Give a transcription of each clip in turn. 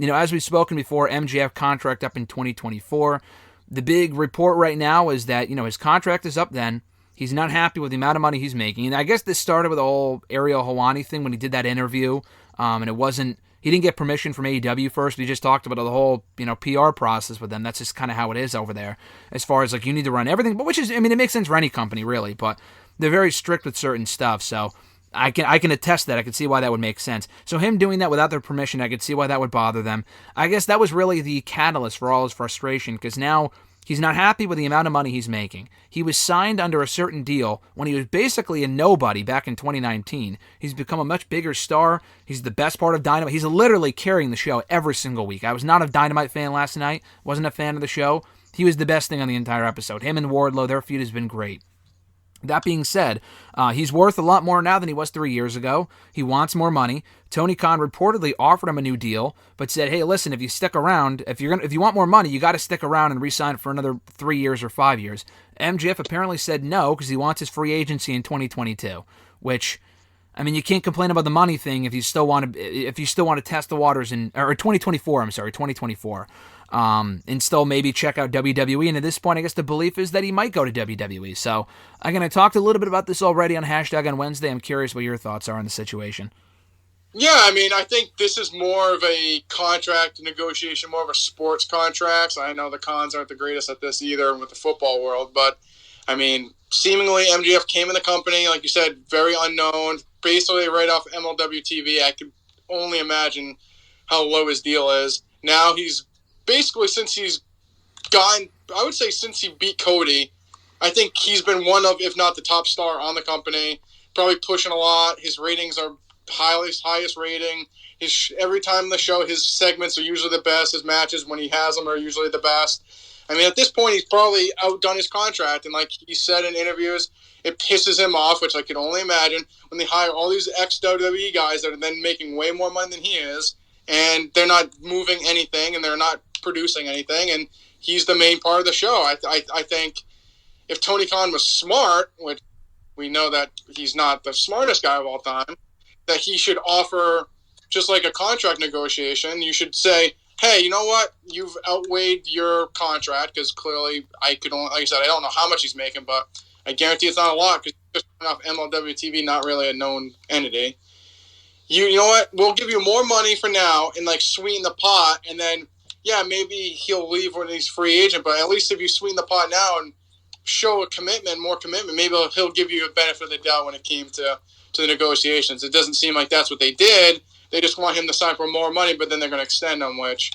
As we've spoken before, MJF contract up in 2024. The big report right now is that, his contract is up then. He's not happy with the amount of money he's making. And I guess this started with the whole Ariel Helwani thing when he did that interview. And he didn't get permission from AEW first. We just talked about the whole, PR process with them. That's just kind of how it is over there as far as you need to run everything. But it makes sense for any company really, but they're very strict with certain stuff. So I can attest that. I can see why that would make sense. So him doing that without their permission, I could see why that would bother them. I guess that was really the catalyst for all his frustration, because now he's not happy with the amount of money he's making. He was signed under a certain deal when he was basically a nobody back in 2019. He's become a much bigger star. He's the best part of Dynamite. He's literally carrying the show every single week. I was not a Dynamite fan last night. Wasn't a fan of the show. He was the best thing on the entire episode. Him and Wardlow, their feud has been great. That being said, he's worth a lot more now than he was 3 years ago. He wants more money. Tony Khan reportedly offered him a new deal, but said, "Hey, listen, if you stick around, if you want more money, you got to stick around and re-sign for another 3 years or 5 years." MJF apparently said no because he wants his free agency in 2022, which, you can't complain about the money thing if you still want to test the waters or 2024. I'm sorry, 2024. And still maybe check out WWE. And at this point, I guess the belief is that he might go to WWE. So, again, I talked a little bit about this already on Hashtag on Wednesday. I'm curious what your thoughts are on the situation. Yeah, I think this is more of a contract negotiation, more of a sports contract. I know the Khans aren't the greatest at this either with the football world, but, seemingly MJF came in the company, like you said, very unknown, basically right off MLW TV. I could only imagine how low his deal is. Now he's basically, since he beat Cody, I think he's been one of, if not the top star on the company, probably pushing a lot. His ratings are highest rating. Every time on the show, his segments are usually the best. His matches, when he has them, are usually the best. At this point, he's probably outdone his contract, and like he said in interviews, it pisses him off, which I can only imagine, when they hire all these ex-WWE guys that are then making way more money than he is, and they're not moving anything, and they're not producing anything, and he's the main part of the show. I think if Tony Khan was smart, which we know that he's not the smartest guy of all time, that he should offer, just like a contract negotiation, you should say, hey, you know what? You've outweighed your contract, because clearly like I said, I don't know how much he's making, but I guarantee it's not a lot, because just off MLW TV, not really a known entity. You know what? We'll give you more money for now and sweeten the pot, and then maybe he'll leave when he's free agent, but at least if you sweeten the pot now and show more commitment, maybe he'll give you a benefit of the doubt when it came to the negotiations. It doesn't seem like that's what they did. They just want him to sign for more money, but then they're going to extend him, which,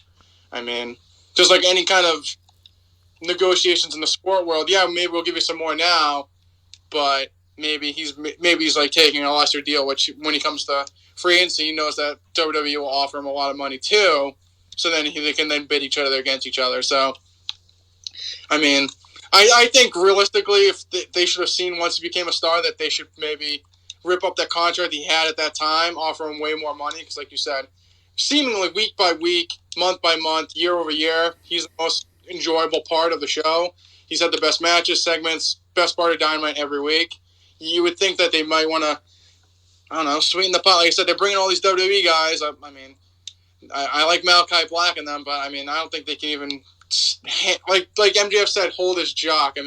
just like any kind of negotiations in the sport world, maybe we'll give you some more now, but maybe he's taking a lesser deal, which when he comes to free agency, he knows that WWE will offer him a lot of money too, so then they can then bid each other against each other. So, I think realistically, if they should have seen once he became a star that they should maybe rip up that contract he had at that time, offer him way more money, because like you said, seemingly week by week, month by month, year over year, he's the most enjoyable part of the show. He's had the best matches, segments, best part of Dynamite every week. You would think that they might want to, sweeten the pot. Like I said, they're bringing all these WWE guys. I like Malachi Black in them, but I don't think they can even, like MJF said, hold his jock.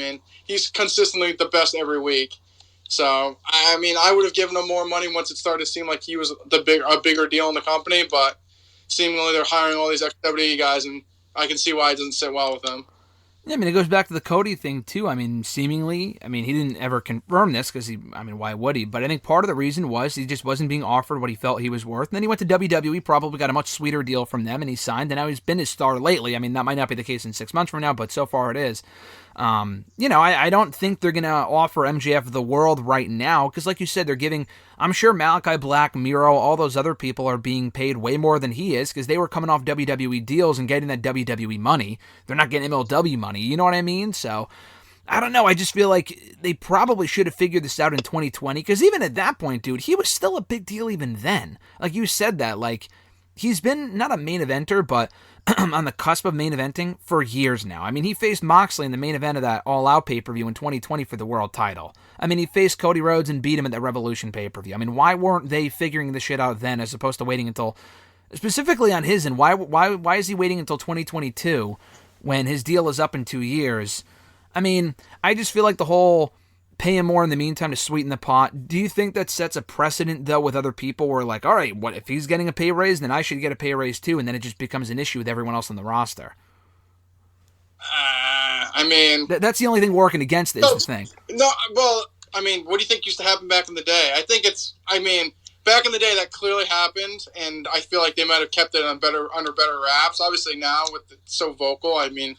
He's consistently the best every week. So, I would have given him more money once it started to seem like he was a bigger deal in the company, but seemingly they're hiring all these ex-WWE guys, and I can see why it doesn't sit well with them. Yeah, it goes back to the Cody thing, too. Seemingly, he didn't ever confirm this, because why would he? But I think part of the reason was he just wasn't being offered what he felt he was worth. And then he went to WWE, probably got a much sweeter deal from them, and he signed, and now he's been his star lately. That might not be the case in 6 months from now, but so far it is. I don't think they're going to offer MJF the world right now, because like you said, they're giving, I'm sure Malachi Black, Miro, all those other people are being paid way more than he is, because they were coming off WWE deals and getting that WWE money. They're not getting MLW money, you know what I mean? So, I don't know, I just feel like they probably should have figured this out in 2020, because even at that point, dude, he was still a big deal even then. Like you said that, he's been not a main eventer, but on the cusp of main eventing for years now. He faced Moxley in the main event of that All Out pay-per-view in 2020 for the world title. He faced Cody Rhodes and beat him at that Revolution pay-per-view. Why weren't they figuring this shit out then as opposed to waiting until specifically on his end. Why is he waiting until 2022 when his deal is up in 2 years? I mean, I just feel like the whole pay him more in the meantime to sweeten the pot. Do you think that sets a precedent, though, with other people where, like, all right, what if he's getting a pay raise, then I should get a pay raise too, and then it just becomes an issue with everyone else on the roster? I mean... That's the only thing working against it, is the thing. No, well, I mean, what do you think used to happen back in the day? I think back in the day that clearly happened, and I feel like they might have kept it under better wraps. Obviously now, with it so vocal, I mean,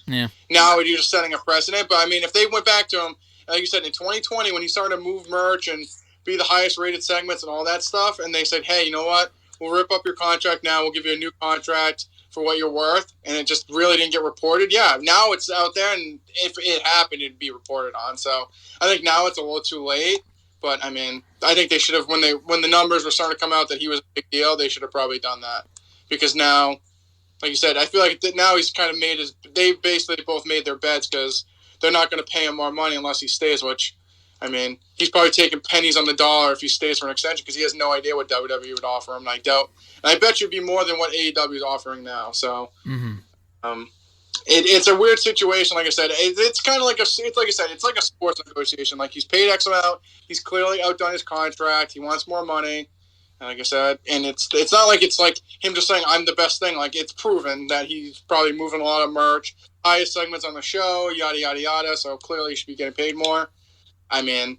now you're just setting a precedent. But, I mean, if they went back to him, like you said, in 2020, when he started to move merch and be the highest rated segments and all that stuff, and they said, hey, you know what? We'll rip up your contract now. We'll give you a new contract for what you're worth. And it just really didn't get reported. Yeah, now it's out there, and if it happened, it'd be reported on. So I think now it's a little too late. But, I mean, I think they should have, when the numbers were starting to come out that he was a big deal, they should have probably done that. Because now, like you said, I feel like now he's kind of they basically both made their beds, because they're not going to pay him more money unless he stays, which, I mean, he's probably taking pennies on the dollar if he stays for an extension, because he has no idea what WWE would offer him. And I bet you it'd be more than what AEW is offering now. So, it's a weird situation. Like I said, it's kind of like it's like a sports negotiation. Like, he's paid X amount. He's clearly outdone his contract. He wants more money. And like I said, and it's not like it's like him just saying I'm the best thing. Like, it's proven that he's probably moving a lot of merch, highest segments on the show, yada yada yada. So clearly, he should be getting paid more. I mean,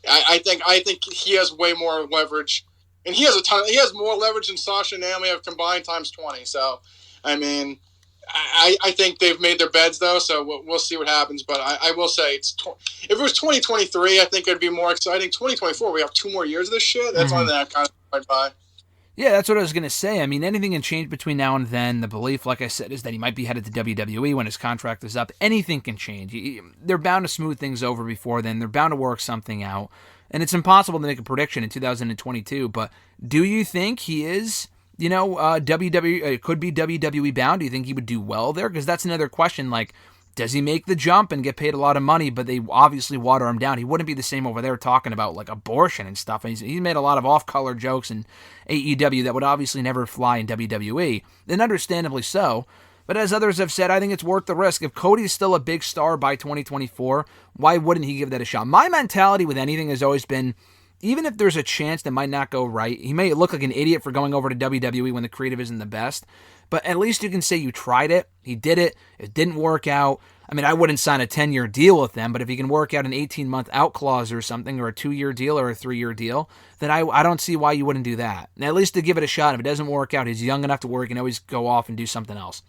I think he has way more leverage, and he has more leverage than Sasha and Naomi have combined times 20. So, I mean, I think they've made their beds, though, so we'll see what happens. But I will say, if it was 2023, I think it'd be more exciting. 2024, we have 2 more years of this shit. That's one that I'm kind of excited by. Yeah, that's what I was going to say. I mean, anything can change between now and then. The belief, like I said, is that he might be headed to WWE when his contract is up. Anything can change. They're bound to smooth things over before then. They're bound to work something out. And it's impossible to make a prediction in 2022. But do you think he is, WWE, it could be WWE bound? Do you think he would do well there? Because that's another question. Like, does he make the jump and get paid a lot of money, but they obviously water him down? He wouldn't be the same over there talking about, like, abortion and stuff. And he's made a lot of off-color jokes in AEW that would obviously never fly in WWE, and understandably so. But as others have said, I think it's worth the risk. If Cody's still a big star by 2024, why wouldn't he give that a shot? My mentality with anything has always been, even if there's a chance that might not go right, he may look like an idiot for going over to WWE when the creative isn't the best, but at least you can say you tried it, he did it didn't work out. I mean, I wouldn't sign a 10-year deal with them, but if he can work out an 18-month out clause or something, or a 2-year deal or a 3-year deal, then I don't see why you wouldn't do that. And at least to give it a shot. If it doesn't work out, he's young enough to where he can always go off and do something else.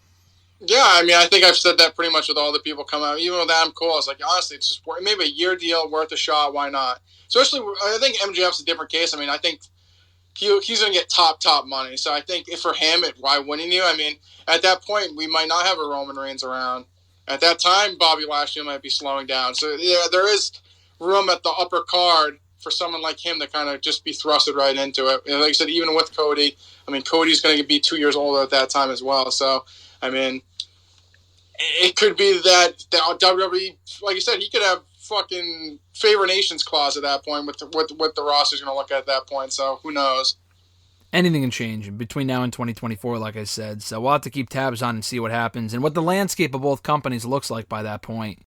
Yeah, I mean, I think I've said that pretty much with all the people coming out. Even with Adam Cole, it's like, honestly, it's just maybe a year deal worth a shot. Why not? Especially, I think MJF's a different case. I mean, I think he's going to get top money. So I think if for him, why wouldn't you? I mean, at that point, we might not have a Roman Reigns around. At that time, Bobby Lashley might be slowing down. So, yeah, there is room at the upper card for someone like him to kind of just be thrusted right into it. And like I said, even with Cody, I mean, Cody's going to be 2 years older at that time as well. So, I mean, it could be that WWE, like you said, he could have fucking favor nations clause at that point with what the roster's going to look at that point. So, who knows? Anything can change between now and 2024, like I said. So we'll have to keep tabs on and see what happens and what the landscape of both companies looks like by that point.